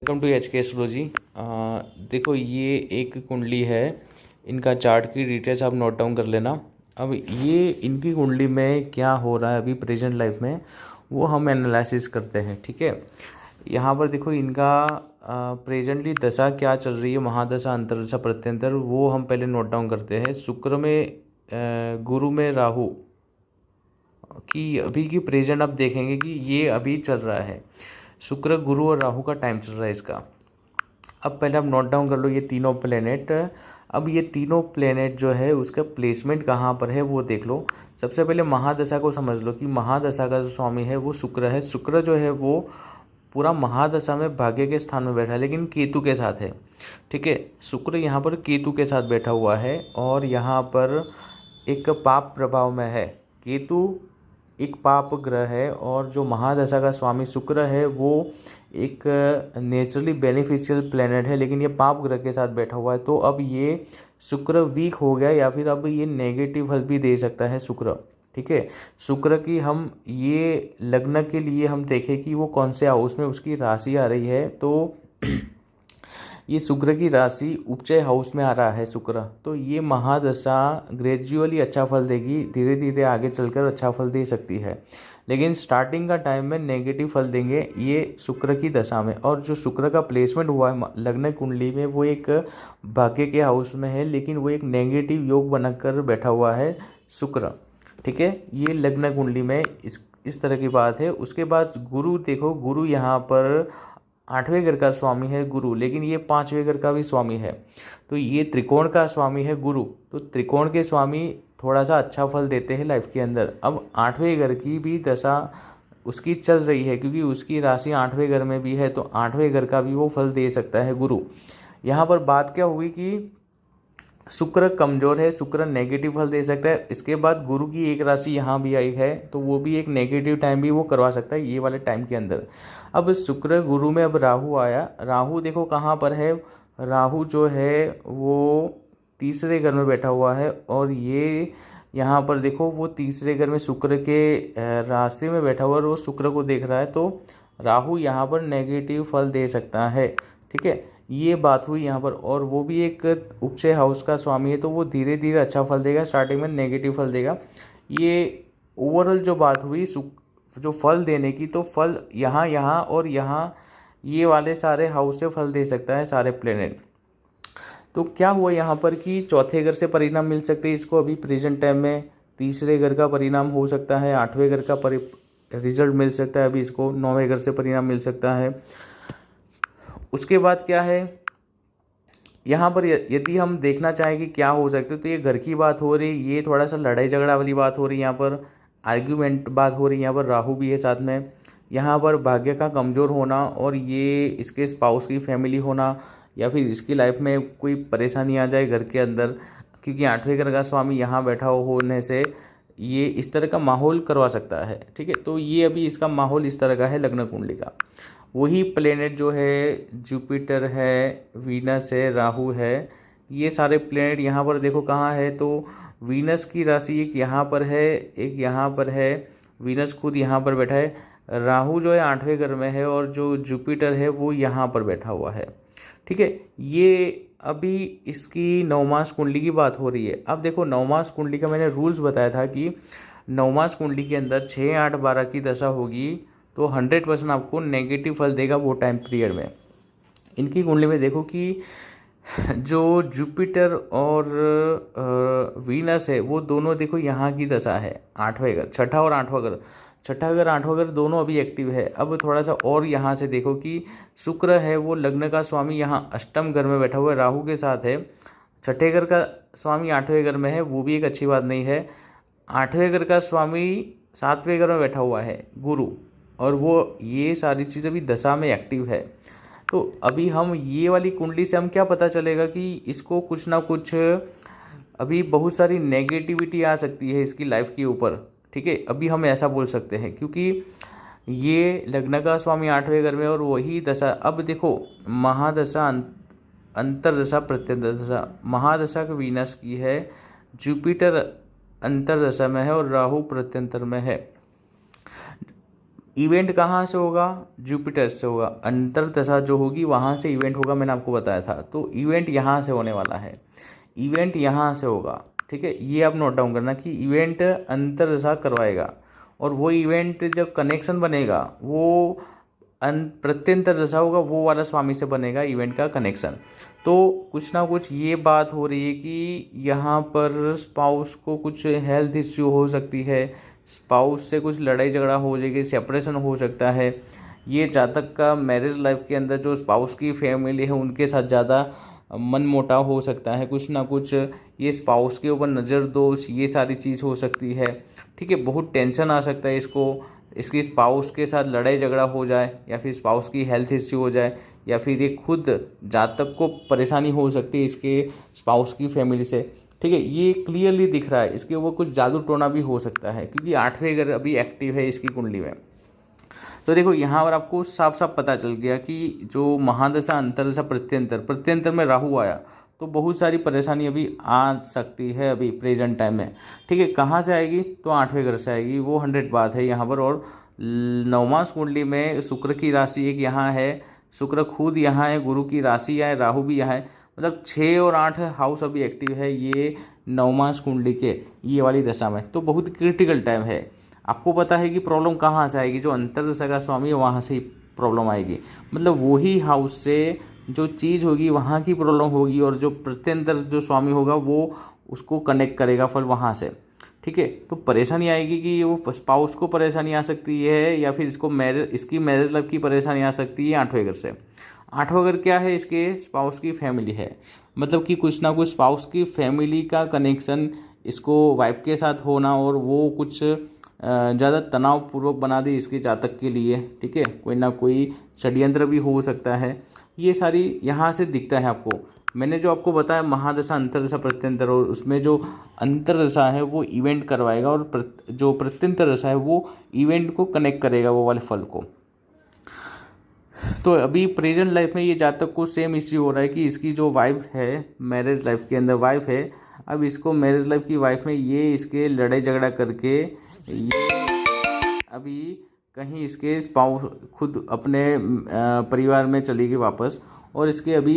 Welcome to H के astrology. देखो ये एक कुंडली है। इनका चार्ट की डिटेल्स आप नोट डाउन कर लेना। अब ये इनकी कुंडली में क्या हो रहा है अभी प्रेजेंट लाइफ में, वो हम एनालिसिस करते हैं। ठीक है, यहाँ पर देखो इनका प्रेजेंटली दशा क्या चल रही है, महादशा, अंतरदशा, प्रत्यंतर, वो हम पहले नोट डाउन करते हैं। शुक्र में गुरु में राहु की अभी की प्रेजेंट आप देखेंगे कि ये अभी चल रहा है। शुक्र, गुरु और राहु का टाइम चल रहा है इसका। अब पहले आप नोट डाउन कर लो ये तीनों प्लेनेट। अब ये तीनों प्लेनेट जो है उसका प्लेसमेंट कहाँ पर है वो देख लो। सबसे पहले महादशा को समझ लो कि महादशा का जो स्वामी है वो शुक्र है। शुक्र जो है वो पूरा महादशा में भाग्य के स्थान में बैठा है, लेकिन केतु के साथ है। ठीक है, शुक्र यहाँ पर केतु के साथ बैठा हुआ है और यहाँ पर एक पाप प्रभाव में है। केतु एक पाप ग्रह है और जो महादशा का स्वामी शुक्र है वो एक नेचुरली बेनिफिशियल प्लेनेट है, लेकिन ये पाप ग्रह के साथ बैठा हुआ है। तो अब ये शुक्र वीक हो गया या फिर अब ये नेगेटिव फल भी दे सकता है शुक्र। ठीक है, शुक्र की हम ये लग्न के लिए हम देखें कि वो कौन से हाउस में उसकी राशि आ रही है, तो ये शुक्र की राशि उपचय हाउस में आ रहा है शुक्र। तो ये महादशा ग्रेजुअली अच्छा फल देगी, धीरे धीरे आगे चलकर अच्छा फल दे सकती है, लेकिन स्टार्टिंग का टाइम में नेगेटिव फल देंगे ये शुक्र की दशा में। और जो शुक्र का प्लेसमेंट हुआ है लग्न कुंडली में वो एक भाग्य के हाउस में है, लेकिन वो एक नेगेटिव योग बनाकर बैठा हुआ है शुक्र। ठीक है, ये लग्न कुंडली में इस तरह की बात है। उसके बाद गुरु देखो, गुरु यहाँ पर 8वें घर का स्वामी है गुरु, लेकिन ये 5वें घर का भी स्वामी है। तो ये त्रिकोण का स्वामी है गुरु। तो त्रिकोण के स्वामी थोड़ा सा अच्छा फल देते हैं लाइफ के अंदर। अब 8वें घर की भी दशा उसकी चल रही है, क्योंकि उसकी राशि 8वें घर में भी है, तो 8वें घर का भी वो फल दे सकता है गुरु। यहाँ पर बात क्या हुई कि शुक्र कमजोर है, शुक्र नेगेटिव फल दे सकता है। इसके बाद गुरु की एक राशि यहाँ भी आई है, तो वो भी एक नेगेटिव टाइम भी वो करवा सकता है ये वाले टाइम के अंदर। अब शुक्र गुरु में अब राहु आया। राहु देखो कहाँ पर है, राहु जो है वो तीसरे घर में बैठा हुआ है और ये यहाँ पर देखो वो तीसरे घर में शुक्र के राशि में बैठा हुआ है और वो शुक्र को देख रहा है। तो राहु यहाँ पर नेगेटिव फल दे सकता है। ठीक है, ये बात हुई यहाँ पर। और वो भी एक उपचय हाउस का स्वामी है, तो वो धीरे धीरे अच्छा फल देगा, स्टार्टिंग में नेगेटिव फल देगा। ये ओवरऑल जो बात हुई जो फल देने की, तो फल यहाँ यहाँ और यहाँ ये वाले सारे हाउस से फल दे सकता है सारे प्लेनेट। तो क्या हुआ यहाँ पर कि चौथे घर से परिणाम मिल सकते हैं इसको अभी प्रेजेंट टाइम में, तीसरे घर का परिणाम हो सकता है, 8वें घर का रिजल्ट मिल सकता है अभी इसको, 9वें घर से परिणाम मिल सकता है। उसके बाद क्या है यहाँ पर, यदि हम देखना चाहें कि क्या हो सकता है, तो ये घर की बात हो रही, ये थोड़ा सा लड़ाई झगड़ा वाली बात हो रही, यहाँ पर आर्ग्यूमेंट बात हो रही, यहाँ पर राहु भी है साथ में। यहाँ पर भाग्य का कमज़ोर होना और ये इसके स्पाउस की फैमिली होना, या फिर इसकी लाइफ में कोई परेशानी आ जाए घर के अंदर, क्योंकि 8वें घर का स्वामी यहाँ बैठा होने से ये इस तरह का माहौल करवा सकता है। ठीक है, तो ये अभी इसका माहौल इस तरह का है लग्न कुंडली का। वही प्लेनेट जो है जुपिटर है, वीनस है, राहु है, ये सारे प्लेनेट यहाँ पर देखो कहाँ है, तो वीनस की राशि एक यहाँ पर है, एक यहाँ पर है, वीनस खुद यहाँ पर बैठा है। राहु जो है 8वें घर में है और जो जुपिटर है वो यहाँ पर बैठा हुआ है। ठीक है, ये अभी इसकी नवमास कुंडली की बात हो रही है। अब देखो नवमास कुंडली का मैंने रूल्स बताया था कि नवमास कुंडली के अंदर 6, 8, 12 की दशा होगी तो 100% आपको नेगेटिव फल देगा वो टाइम पीरियड में। इनकी कुंडली में देखो कि जो जुपिटर और वीनस है वो दोनों देखो यहाँ की दशा है, 8वें घर, छठा और 8वां घर, छठा घर 8वां घर दोनों अभी एक्टिव है। अब थोड़ा सा और यहाँ से देखो कि शुक्र है वो लग्न का स्वामी यहाँ अष्टम घर में बैठा हुआ है, राहु के साथ है। छठे घर का स्वामी 8वें घर में है, वो भी एक अच्छी बात नहीं है। 8वें घर का स्वामी 7वें घर में बैठा हुआ है गुरु, और वो ये सारी चीज़ अभी दशा में एक्टिव है। तो अभी हम ये वाली कुंडली से हम क्या पता चलेगा कि इसको कुछ ना कुछ अभी बहुत सारी नेगेटिविटी आ सकती है इसकी लाइफ के ऊपर। ठीक है, अभी हम ऐसा बोल सकते हैं, क्योंकि ये लग्न का स्वामी 8वें घर में और वही दशा। अब देखो महादशा, अंतरदशा, प्रत्यंतरदशा, महादशा का वीनस की है, जुपिटर अंतरदशा में है और राहु प्रत्यंतर में है। इवेंट कहाँ से होगा, जुपिटर से होगा। अंतर्दशा जो होगी वहाँ से इवेंट होगा, मैंने आपको बताया था। तो इवेंट यहाँ से होने वाला है, इवेंट यहाँ से होगा, ठीक है। ये आप नोट डाउन करना कि इवेंट अंतर्दशा करवाएगा, और वो इवेंट जब कनेक्शन बनेगा वो प्रत्यंतर दशा होगा, वो वाला स्वामी से बनेगा इवेंट का कनेक्शन। तो कुछ ना कुछ ये बात हो रही है कि यहाँ पर स्पाउस को कुछ हेल्थ इश्यू हो सकती है, स्पाउस से कुछ लड़ाई झगड़ा हो जाएगी, सेपरेशन हो सकता है। ये जातक का मैरिज लाइफ के अंदर जो स्पाउस की फैमिली है उनके साथ ज़्यादा मन मुटाव हो सकता है, कुछ ना कुछ ये स्पाउस के ऊपर नज़र दोष, ये सारी चीज़ हो सकती है, ठीक है। बहुत टेंशन आ सकता है इसको, इसकी स्पाउस के साथ लड़ाई झगड़ा हो जाए, या फिर स्पाउस की हेल्थ इश्यू हो जाए, या फिर ये खुद जातक को परेशानी हो सकती है इसके स्पाउस की फैमिली से, ठीक है। ये क्लियरली दिख रहा है। इसके ऊपर कुछ जादू टोना भी हो सकता है, क्योंकि 8वें घर अभी एक्टिव है इसकी कुंडली में। तो देखो यहाँ पर आपको साफ साफ पता चल गया कि जो महादशा अंतरदशा प्रत्यंतर में राहु आया, तो बहुत सारी परेशानी अभी आ सकती है अभी प्रेजेंट टाइम में, ठीक है। कहाँ से आएगी, तो 8वें घर से आएगी, वो 100 बात है यहाँ पर। और 9वां कुंडली में शुक्र की राशि एक यहाँ है, शुक्र खुद यहाँ है, गुरु की राशि है, राहु भी यहाँ है, मतलब 6 और 8 हाउस अभी एक्टिव है ये 9वां कुंडली के ये वाली दशा में। तो बहुत क्रिटिकल टाइम है। आपको पता है कि प्रॉब्लम कहाँ से आएगी, जो अंतर्दशा का स्वामी है वहाँ से ही प्रॉब्लम आएगी, मतलब वही हाउस से जो चीज़ होगी वहाँ की प्रॉब्लम होगी, और जो प्रत्यंतर जो स्वामी होगा वो उसको कनेक्ट करेगा फल वहाँ से, ठीक है। तो परेशानी आएगी कि वो स्पाउस को परेशानी आ सकती है, या फिर इसकी मैरिज लाइफ की परेशानी आ सकती है 8वें घर से। 8वां घर क्या है, इसके स्पाउस की फैमिली है, मतलब कि कुछ ना कुछ स्पाउस की फैमिली का कनेक्शन इसको वाइफ के साथ होना, और वो कुछ ज़्यादा तनावपूर्वक बना दी इसके जातक के लिए, ठीक है। कोई ना कोई षड्यंत्र भी हो सकता है, ये सारी यहाँ से दिखता है आपको। मैंने जो आपको बताया महादशा अंतरदशा प्रत्यंतर, और उसमें जो अंतरदशा है वो इवेंट करवाएगा, और जो प्रत्यंतर दशा है वो इवेंट को कनेक्ट करेगा, वो वाले फल को। तो अभी प्रेजेंट लाइफ में ये जातक को सेम इश्यू हो रहा है कि इसकी जो वाइफ है, मैरिज लाइफ के अंदर वाइफ है, अब इसको मैरिज लाइफ की वाइफ में ये इसके लड़ाई झगड़ा करके ये अभी कहीं इसके स्पाउस खुद अपने परिवार में चली गई वापस, और इसके अभी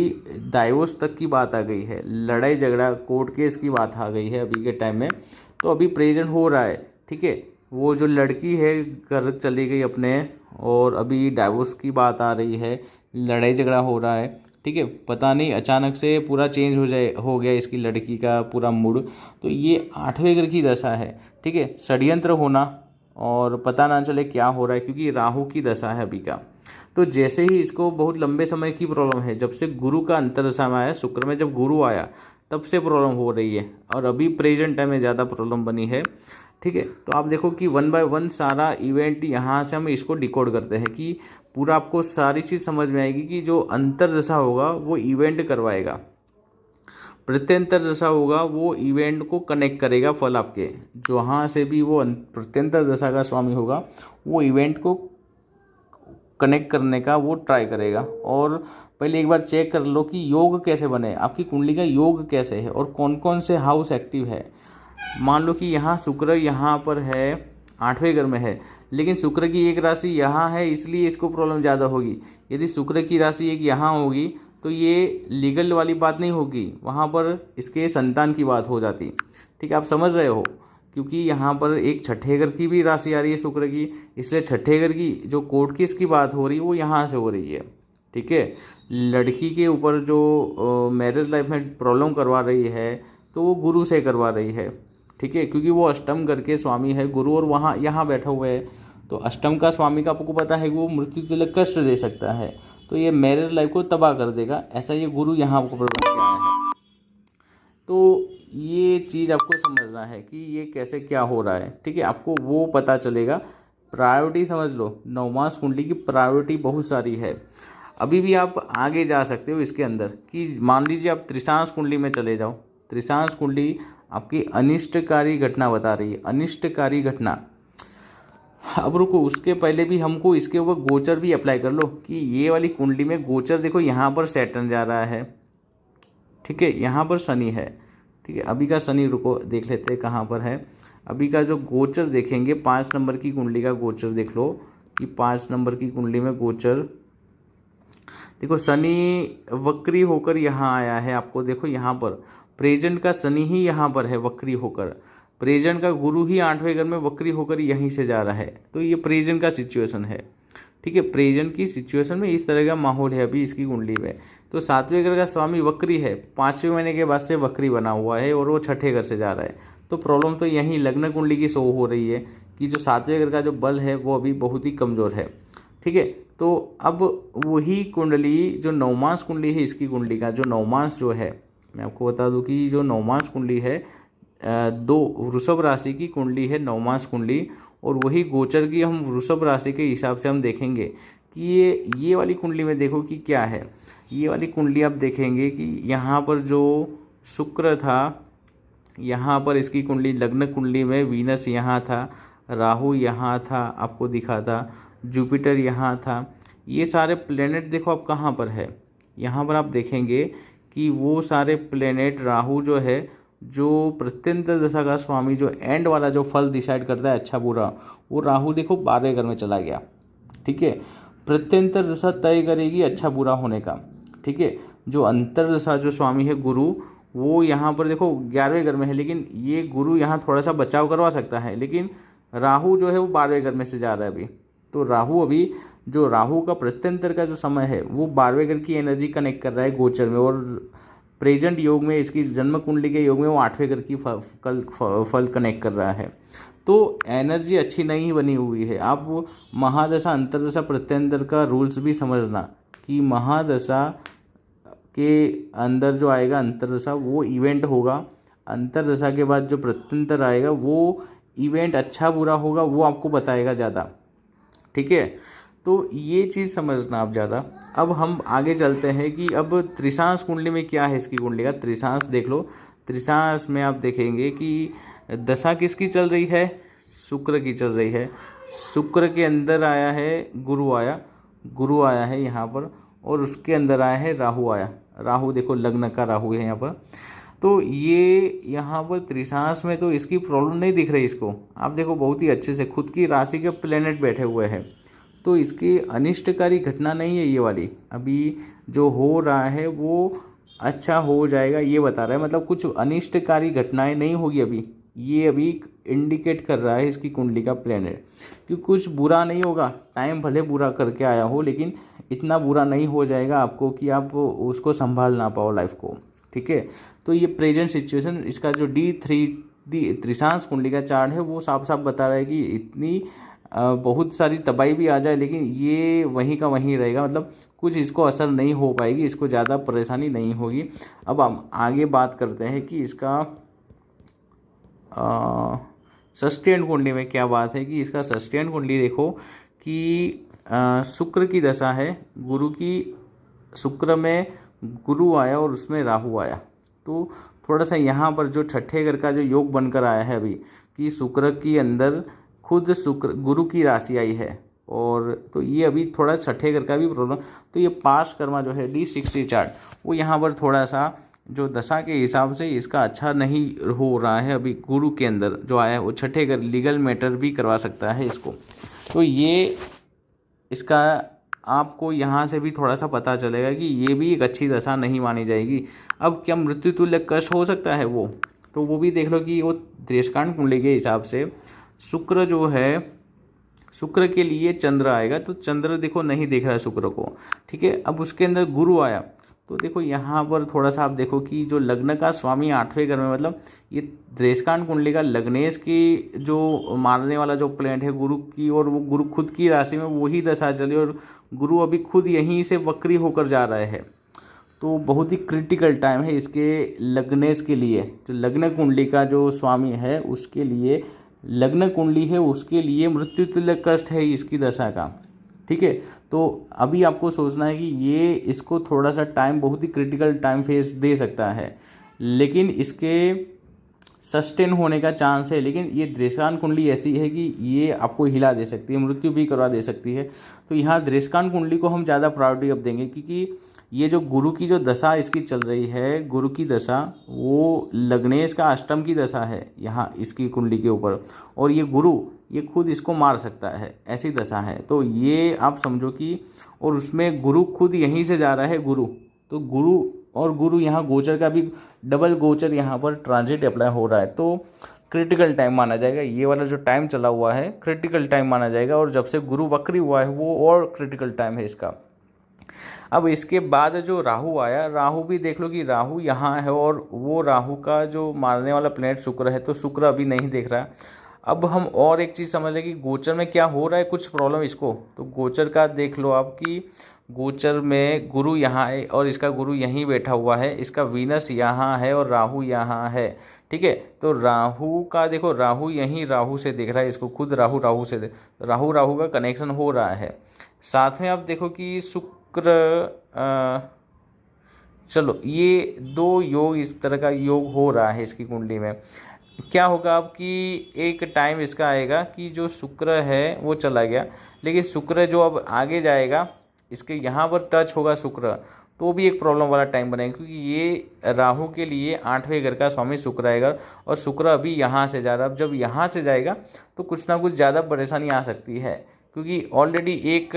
डाइवोर्स तक की बात आ गई है, लड़ाई झगड़ा कोर्ट केस की बात आ गई है अभी के टाइम में। तो अभी प्रेजेंट हो रहा है, ठीक है। वो जो लड़की है घर चली गई अपने, और अभी डाइवोर्स की बात आ रही है, लड़ाई झगड़ा हो रहा है, ठीक है। पता नहीं अचानक से पूरा चेंज हो गया इसकी लड़की का पूरा मूड। तो ये 8वें घर की दशा है, ठीक है। षड्यंत्र होना और पता ना चले क्या हो रहा है, क्योंकि राहु की दशा है अभी का। तो जैसे ही इसको बहुत लंबे समय की प्रॉब्लम है, जब से गुरु का अंतरदशा में आया, शुक्र में जब गुरु आया तब से प्रॉब्लम हो रही है, और अभी प्रेजेंट टाइम में ज़्यादा प्रॉब्लम बनी है, ठीक है। तो आप देखो कि 1 बाय 1 सारा इवेंट यहाँ से हम इसको डिकोड करते हैं कि पूरा आपको सारी चीज़ समझ में आएगी कि जो अंतरदशा होगा वो इवेंट करवाएगा, प्रत्यंतर दशा होगा वो इवेंट को कनेक्ट करेगा फल आपके, जहाँ से भी वो प्रत्यंतर दशा का स्वामी होगा वो इवेंट को कनेक्ट करने का वो ट्राई करेगा। और पहले एक बार चेक कर लो कि योग कैसे बने, आपकी कुंडली का योग कैसे है, और कौन कौन से हाउस एक्टिव है। मान लो कि यहाँ शुक्र यहाँ पर है 8वें घर में है, लेकिन शुक्र की एक राशि यहाँ है, इसलिए इसको प्रॉब्लम ज़्यादा होगी। यदि शुक्र की राशि एक यहाँ होगी तो ये लीगल वाली बात नहीं होगी, वहाँ पर इसके संतान की बात हो जाती, ठीक है। आप समझ रहे हो, क्योंकि यहाँ पर एक 6ठे घर की भी राशि आ रही है शुक्र की, इसलिए 6ठे घर की जो कोर्ट केस की बात हो रही है वो यहाँ से हो रही है, ठीक है। लड़की के ऊपर जो मैरिज लाइफ में प्रॉब्लम करवा रही है तो वो गुरु से करवा रही है, ठीक है, क्योंकि वो अष्टम घर के स्वामी है गुरु, और वहाँ यहाँ बैठा हुआ है। तो अष्टम का स्वामी का आपको पता है कि वो मृत्यु के लिए कष्ट दे सकता है, तो ये मैरिज लाइफ को तबाह कर देगा, ऐसा ये गुरु यहाँ आपको प्रदान किया है। तो ये चीज़ आपको समझना है कि ये कैसे क्या हो रहा है, ठीक है, आपको वो पता चलेगा। प्रायोरिटी समझ लो, 9वां कुंडली की प्रायोरिटी बहुत सारी है। अभी भी आप आगे जा सकते हो इसके अंदर कि मान लीजिए आप त्रिशांश कुंडली में चले जाओ। त्रिशांश कुंडली आपकी अनिष्टकारी घटना बता रही है, अनिष्टकारी घटना। अब रुको, उसके पहले भी हमको इसके ऊपर गोचर भी अप्लाई कर लो कि ये वाली कुंडली में गोचर देखो, यहाँ पर सैटर्न जा रहा है, ठीक है, यहाँ पर शनि है, ठीक है। अभी का शनि रुको देख लेते हैं कहाँ पर है। अभी का जो गोचर देखेंगे 5 नंबर की कुंडली का गोचर देख लो कि 5 नंबर की कुंडली में गोचर, देखो शनि वक्री होकर यहाँ आया है आपको, देखो यहाँ पर प्रेजेंट का शनि ही यहाँ पर है वक्री होकर, प्रेजेंट का गुरु ही 8वें घर में वक्री होकर यहीं से जा रहा है। तो ये प्रेजेंट का सिचुएशन है, ठीक है। प्रेजेंट की सिचुएशन में इस तरह का माहौल है अभी इसकी कुंडली में। तो 7वें घर का स्वामी वक्री है, 5वें महीने के बाद से वक्री बना हुआ है और वो 6ठे घर से जा रहा है। तो प्रॉब्लम तो यहीं लग्न कुंडली की शो हो रही है कि जो 7वें घर का जो बल है वो अभी बहुत ही कमज़ोर है, ठीक है। तो अब वही कुंडली जो नवमांश कुंडली है इसकी कुंडली का जो नवमांश जो है, मैं आपको बता दूं कि जो नवमांश कुंडली है 2 वृषभ राशि की कुंडली है नवमांश कुंडली, और वही गोचर की हम वृषभ राशि के हिसाब से हम देखेंगे कि ये वाली कुंडली में देखो कि क्या है। ये वाली कुंडली आप देखेंगे कि यहाँ पर जो शुक्र था, यहाँ पर इसकी कुंडली लग्न कुंडली में वीनस यहाँ था, राहु यहाँ था आपको दिखा था, जुपिटर यहाँ था। ये सारे प्लेनेट देखो आप कहाँ पर है, यहाँ पर आप देखेंगे कि वो सारे प्लेनेट, राहु जो है जो प्रत्यंतर दशा का स्वामी, जो एंड वाला जो फल डिसाइड करता है अच्छा बुरा, वो राहु देखो 12वें घर में चला गया, ठीक है। प्रत्यंतर दशा तय करेगी अच्छा बुरा होने का, ठीक है। जो अंतर दशा जो स्वामी है गुरु, वो यहाँ पर देखो 11वें घर में है, लेकिन ये गुरु यहाँ थोड़ा सा बचाव करवा सकता है, लेकिन राहु जो है वो 12वें घर में से जा रहा है अभी। तो राहु अभी जो राहु का प्रत्यंतर का जो समय है वो 12वें घर की एनर्जी कनेक्ट कर रहा है गोचर में, और प्रेजेंट योग में इसकी जन्म कुंडली के योग में वो 8वें घर की फल कनेक्ट कर रहा है। तो एनर्जी अच्छी नहीं बनी हुई है। आप महादशा अंतरदशा प्रत्यंतर का रूल्स भी समझना कि महादशा के अंदर जो आएगा अंतरदशा वो इवेंट होगा, अंतरदशा के बाद जो प्रत्यंतर आएगा वो इवेंट अच्छा बुरा होगा, वो आपको बताएगा ज़्यादा, ठीक है। तो ये चीज़ समझना आप ज़्यादा। अब हम आगे चलते हैं कि अब त्रिशांश कुंडली में क्या है इसकी कुंडली का। त्रिशांश देख लो, त्रिशांश में आप देखेंगे कि दशा किसकी चल रही है, शुक्र की चल रही है। शुक्र के अंदर आया है गुरु आया है यहाँ पर, और उसके अंदर आया है राहु आया। राहु देखो लग्न का राहु है यहाँ पर। तो ये यहाँ पर त्रिशांश में तो इसकी प्रॉब्लम नहीं दिख रही इसको, आप देखो बहुत ही अच्छे से खुद की राशि के प्लेनेट बैठे हुए हैं। तो इसकी अनिष्टकारी घटना नहीं है ये वाली, अभी जो हो रहा है वो अच्छा हो जाएगा ये बता रहा है, मतलब कुछ अनिष्टकारी घटनाएं नहीं होगी अभी, ये अभी इंडिकेट कर रहा है इसकी कुंडली का प्लेनेट कि कुछ बुरा नहीं होगा। टाइम भले बुरा करके आया हो, लेकिन इतना बुरा नहीं हो जाएगा आपको कि आप उसको संभाल ना पाओ लाइफ को, ठीक है। तो ये प्रेजेंट सिचुएशन इसका जो त्रिशांश कुंडली का चार्ट है वो साफ साफ बता रहा है कि इतनी बहुत सारी तबाही भी आ जाए, लेकिन ये वहीं का वहीं रहेगा, मतलब कुछ इसको असर नहीं हो पाएगी, इसको ज़्यादा परेशानी नहीं होगी। अब हम आगे बात करते हैं कि इसका सस्टेन कुंडली में क्या बात है कि इसका सस्टेन कुंडली देखो कि शुक्र की दशा है, गुरु की, शुक्र में गुरु आया और उसमें राहु आया। तो थोड़ा सा यहाँ पर जो 6ठे घर का जो योग बनकर आया है अभी कि शुक्र की अंदर खुद शुक्र गुरु की राशि आई है, और तो ये अभी थोड़ा 6ठे घर का भी प्रॉब्लम। तो ये पास कर्मा जो है D60 चार्ट वो यहाँ पर थोड़ा सा जो दशा के हिसाब से इसका अच्छा नहीं हो रहा है। अभी गुरु के अंदर जो आया है वो 6ठे घर लीगल मैटर भी करवा सकता है इसको। तो ये इसका आपको यहाँ से भी थोड़ा सा पता चलेगा कि ये भी एक अच्छी दशा नहीं मानी जाएगी। अब क्या मृत्यु तुल्य कष्ट हो सकता है वो, तो वो भी देख लो कि वो देशकांड कुंडली के हिसाब से शुक्र जो है, शुक्र के लिए चंद्र आएगा, तो चंद्र देखो नहीं देख रहा है शुक्र को, ठीक है। अब उसके अंदर गुरु आया, तो देखो यहाँ पर थोड़ा सा आप देखो कि जो लग्न का स्वामी 8वें घर में, मतलब ये देशकांड कुंडली का लग्नेश की जो मारने वाला जो प्लेनेट है गुरु की, और वो गुरु खुद की राशि में वही दशा चली, और गुरु अभी खुद यहीं से वक्री होकर जा रहे हैं। तो बहुत ही क्रिटिकल टाइम है इसके लग्नेश के लिए, जो लग्न कुंडली का जो स्वामी है उसके लिए, लग्न कुंडली है उसके लिए मृत्यु तुल्य कष्ट है इसकी दशा का, ठीक है। तो अभी आपको सोचना है कि ये इसको थोड़ा सा टाइम, बहुत ही क्रिटिकल टाइम फेस दे सकता है, लेकिन इसके सस्टेन होने का चांस है, लेकिन ये दृष्टान कुंडली ऐसी है कि ये आपको हिला दे सकती है, मृत्यु भी करवा दे सकती है। तो यहाँ दृष्टान कुंडली को हम ज़्यादा प्रायोरिटी अब देंगे, क्योंकि ये जो गुरु की जो दशा इसकी चल रही है, गुरु की दशा, वो लग्नेश का अष्टम की दशा है यहाँ इसकी कुंडली के ऊपर, और ये गुरु ये खुद इसको मार सकता है, ऐसी दशा है। तो ये आप समझो कि, और उसमें गुरु खुद यहीं से जा रहा है गुरु, तो गुरु और गुरु यहाँ गोचर का भी डबल गोचर यहाँ पर ट्रांजिट अप्लाई हो रहा है। तो क्रिटिकल टाइम माना जाएगा, ये वाला जो टाइम चला हुआ है क्रिटिकल टाइम माना जाएगा, और जब से गुरु वक्री हुआ है वो और क्रिटिकल टाइम है इसका। अब इसके बाद जो राहु आया, राहु भी देख लो कि राहु यहाँ है, और वो राहु का जो मारने वाला प्लेनेट शुक्र है, तो शुक्र अभी नहीं देख रहा। अब हम और एक चीज़ समझ लें कि गोचर में क्या हो रहा है, कुछ प्रॉब्लम इसको, तो गोचर का देख लो आप कि गोचर में गुरु यहाँ है और इसका गुरु यहीं बैठा हुआ है, इसका वीनस यहाँ है और राहु यहाँ है। ठीक है, तो राहु का देखो, राहु यहीं राहु से देख रहा है इसको, खुद राहु राहु से राहु राहु का कनेक्शन हो रहा है। साथ में आप देखो कि शुक्र, चलो ये दो योग, इस तरह का योग हो रहा है इसकी कुंडली में। क्या होगा अब कि एक टाइम इसका आएगा कि जो शुक्र है वो चला गया, लेकिन शुक्र जो अब आगे जाएगा, इसके यहाँ पर टच होगा शुक्र, तो भी एक प्रॉब्लम वाला टाइम बनेगा, क्योंकि ये राहु के लिए 8वें घर का स्वामी शुक्र आएगा, और शुक्र अभी यहाँ से जा रहा है। अब जब यहाँ से जाएगा तो कुछ ना कुछ ज़्यादा परेशानी आ सकती है, क्योंकि ऑलरेडी एक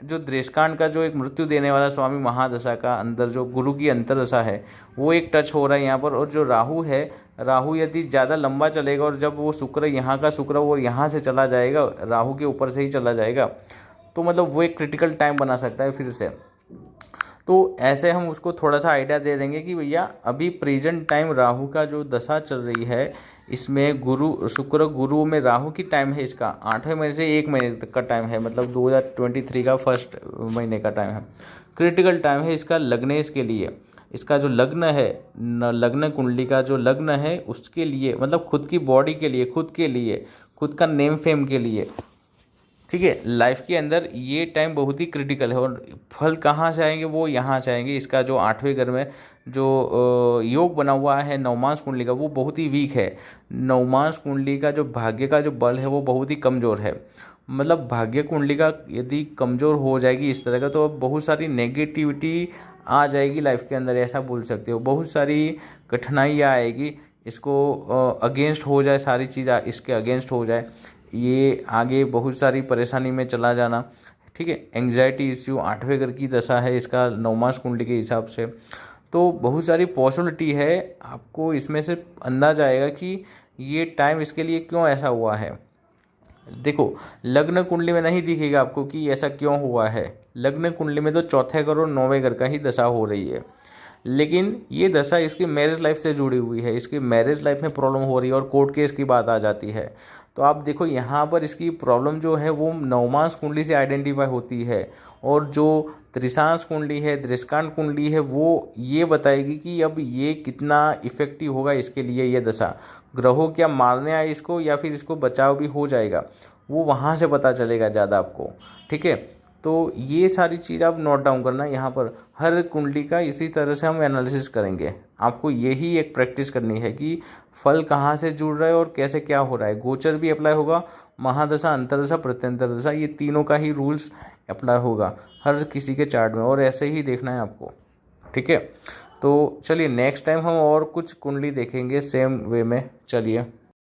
जो दृष्कांड का जो एक मृत्यु देने वाला स्वामी महादशा का अंदर जो गुरु की अंतरदशा है वो एक टच हो रहा है यहाँ पर, और जो राहु है, राहु यदि ज़्यादा लंबा चलेगा और जब वो शुक्र यहाँ का शुक्र वो यहाँ से चला जाएगा, राहु के ऊपर से ही चला जाएगा, तो मतलब वो एक क्रिटिकल टाइम बना सकता है फिर से। तो ऐसे हम उसको थोड़ा सा आइडिया दे देंगे कि भैया अभी प्रेजेंट टाइम राहु का जो दशा चल रही है, इसमें गुरु शुक्र गुरु में राहु की टाइम है इसका 8वें महीने से 1 महीने तक का टाइम है, मतलब 2023 का फर्स्ट महीने का टाइम है। क्रिटिकल टाइम है इसका लग्नेश के लिए, इसका जो लग्न है, लग्न कुंडली का जो लग्न है उसके लिए, मतलब खुद की बॉडी के लिए, खुद का नेम फेम के लिए। ठीक है, लाइफ के अंदर ये टाइम बहुत ही क्रिटिकल है, और फल कहाँ से आएंगे, वो यहाँ से आएंगे। इसका जो 8वें घर में जो योग बना हुआ है नवमांश कुंडली का, वो बहुत ही वीक है। नवमांश कुंडली का जो भाग्य का जो बल है वो बहुत ही कमज़ोर है, मतलब भाग्य कुंडली का यदि कमज़ोर हो जाएगी इस तरह का, तो अब बहुत सारी नेगेटिविटी आ जाएगी लाइफ के अंदर, ऐसा बोल सकते हो। बहुत सारी कठिनाइयाँ आएगी, इसको अगेंस्ट हो जाए, सारी चीज़ इसके अगेंस्ट हो जाए, ये आगे बहुत सारी परेशानी में चला जाना। ठीक है, एंग्जाइटी इश्यू, 8वें घर की दशा है इसका नवमांश कुंडली के हिसाब से, तो बहुत सारी पॉसिबिलिटी है। आपको इसमें से अंदाजा आएगा कि ये टाइम इसके लिए क्यों ऐसा हुआ है। देखो, लग्न कुंडली में नहीं दिखेगा आपको कि ऐसा क्यों हुआ है, लग्न कुंडली में तो 4थे घर और 9वें घर का ही दशा हो रही है, लेकिन ये दशा इसकी मैरिज लाइफ से जुड़ी हुई है, इसकी मैरिज लाइफ में प्रॉब्लम हो रही है और कोर्ट केस की बात आ जाती है। तो आप देखो यहाँ पर इसकी प्रॉब्लम जो है वो नवमांश कुंडली से आइडेंटिफाई होती है, और जो त्रिशांश कुंडली है, दृष्कांड कुंडली है, वो ये बताएगी कि अब ये कितना इफेक्टिव होगा इसके लिए ये दशा, ग्रहों क्या मारने आए इसको या फिर इसको बचाव भी हो जाएगा, वो वहाँ से पता चलेगा ज़्यादा आपको। ठीक है, तो ये सारी चीज़ आप नोट डाउन करना, यहाँ पर हर कुंडली का इसी तरह से हम एनालिसिस करेंगे। आपको यही एक प्रैक्टिस करनी है कि फल कहाँ से जुड़ रहा है और कैसे क्या हो रहा है। गोचर भी अप्लाई होगा, महादशा, अंतरदशा, प्रत्यंतर दशा, ये तीनों का ही रूल्स अप्लाई होगा हर किसी के चार्ट में, और ऐसे ही देखना है आपको। ठीक है, तो चलिए नेक्स्ट टाइम हम और कुछ कुंडली देखेंगे सेम वे में। चलिए।